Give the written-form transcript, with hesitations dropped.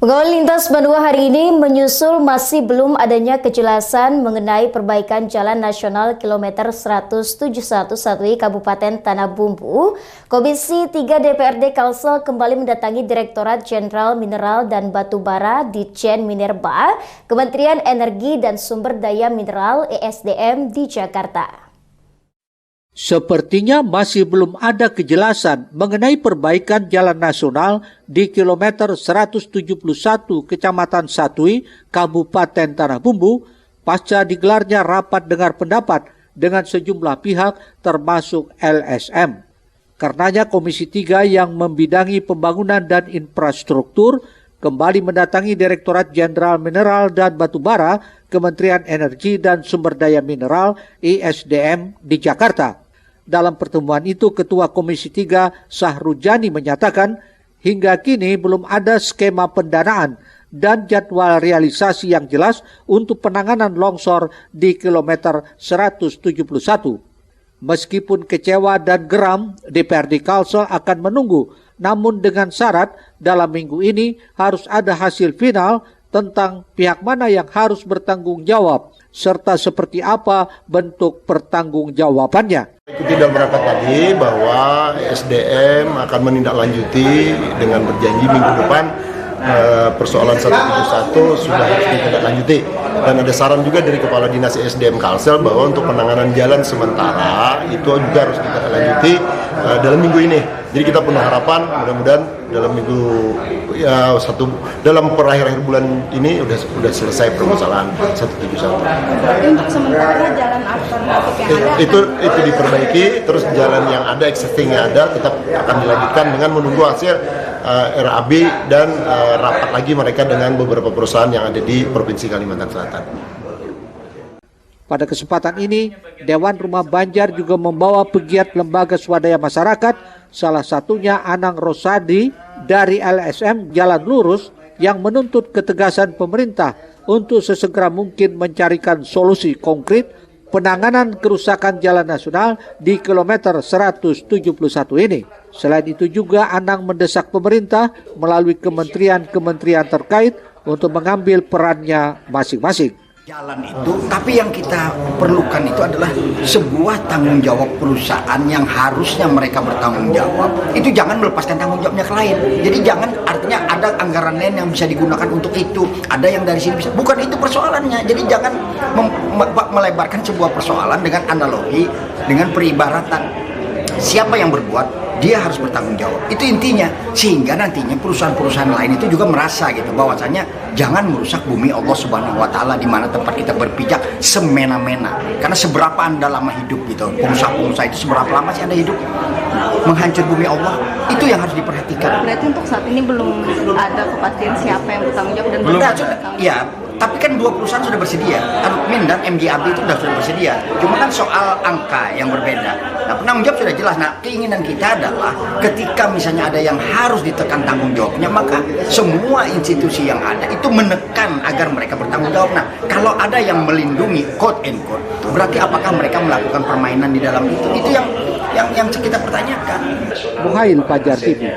Pengawal lintas Bandung hari ini menyusul masih belum adanya kejelasan mengenai perbaikan Jalan Nasional kilometer 171 Kabupaten Tanah Bumbu. Komisi 3 DPRD Kalsel kembali mendatangi Direktorat Jenderal Mineral dan Batubara Ditjen Minerba, Kementerian Energi dan Sumber Daya Mineral (ESDM) di Jakarta. Sepertinya masih belum ada kejelasan mengenai perbaikan jalan nasional di kilometer 171 Kecamatan Satui, Kabupaten Tanah Bumbu, pasca digelarnya rapat dengar pendapat dengan sejumlah pihak termasuk LSM. Karenanya Komisi 3 yang membidangi pembangunan dan infrastruktur kembali mendatangi Direktorat Jenderal Mineral dan Batubara, Kementerian Energi dan Sumber Daya Mineral (ESDM) di Jakarta. Dalam pertemuan itu, Ketua Komisi 3 Sahrujani menyatakan hingga kini belum ada skema pendanaan dan jadwal realisasi yang jelas untuk penanganan longsor di kilometer 171. Meskipun kecewa dan geram, DPRD Kalsel akan menunggu, namun dengan syarat dalam minggu ini harus ada hasil final tentang pihak mana yang harus bertanggung jawab, serta seperti apa bentuk pertanggungjawabannya. Ikuti dalam rapat tadi bahwa SDM akan menindaklanjuti dengan berjanji minggu depan persoalan 171 sudah harus ditindaklanjuti. Dan ada saran juga dari Kepala Dinas SDM Kalsel bahwa untuk penanganan jalan sementara itu juga harus ditindaklanjuti dalam minggu ini. Jadi kita punya harapan mudah-mudahan dalam minggu dalam akhir bulan ini udah selesai permasalahan 171. Untuk sementara jalan alternatif yang ada itu diperbaiki, terus jalan yang ada existing yang ada tetap akan dilanjutkan dengan menunggu hasil RAB dan rapat lagi mereka dengan beberapa perusahaan yang ada di Provinsi Kalimantan Selatan. Pada kesempatan ini, Dewan Rumah Banjar juga membawa pegiat lembaga swadaya masyarakat, salah satunya Anang Rosadi dari LSM Jalan Lurus yang menuntut ketegasan pemerintah untuk sesegera mungkin mencarikan solusi konkret penanganan kerusakan jalan nasional di kilometer 171 ini. Selain itu juga Anang mendesak pemerintah melalui kementerian-kementerian terkait untuk mengambil perannya masing-masing. Jalan itu, tapi yang kita perlukan itu adalah sebuah tanggung jawab perusahaan yang harusnya mereka bertanggung jawab. Itu jangan melepaskan tanggung jawabnya ke lain. Jadi jangan artinya ada anggaran lain yang bisa digunakan untuk itu. Ada yang dari sini bisa. Bukan itu persoalannya. Jadi jangan melebarkan sebuah persoalan dengan analogi, dengan peribaratan. Siapa yang berbuat, dia harus bertanggung jawab. Itu intinya. Sehingga nantinya perusahaan-perusahaan lain itu juga merasa gitu bahwasanya jangan merusak bumi Allah Subhanahu wa taala di mana tempat kita berpijak semena-mena. Karena seberapa Anda lama hidup gitu. Pengusaha-pengusaha itu seberapa lama sih Anda hidup menghancur bumi Allah? Itu yang harus diperhatikan. Berarti untuk saat ini belum ada kepastian siapa yang bertanggung jawab dan belum ada. Ya, tapi kan dua perusahaan sudah bersedia. Arutmin dan MGAB itu sudah bersedia. Cuma kan soal angka yang berbeda. Nah, penanggung jawab sudah jelas. Nah, keinginan kita adalah ketika misalnya ada yang harus ditekan tanggung jawabnya, maka semua institusi yang ada itu menekan agar mereka bertanggung jawab. Nah, kalau ada yang melindungi quote and quote, berarti apakah mereka melakukan permainan di dalam itu? Itu yang kita pertanyakan. Muhail Fajar TV.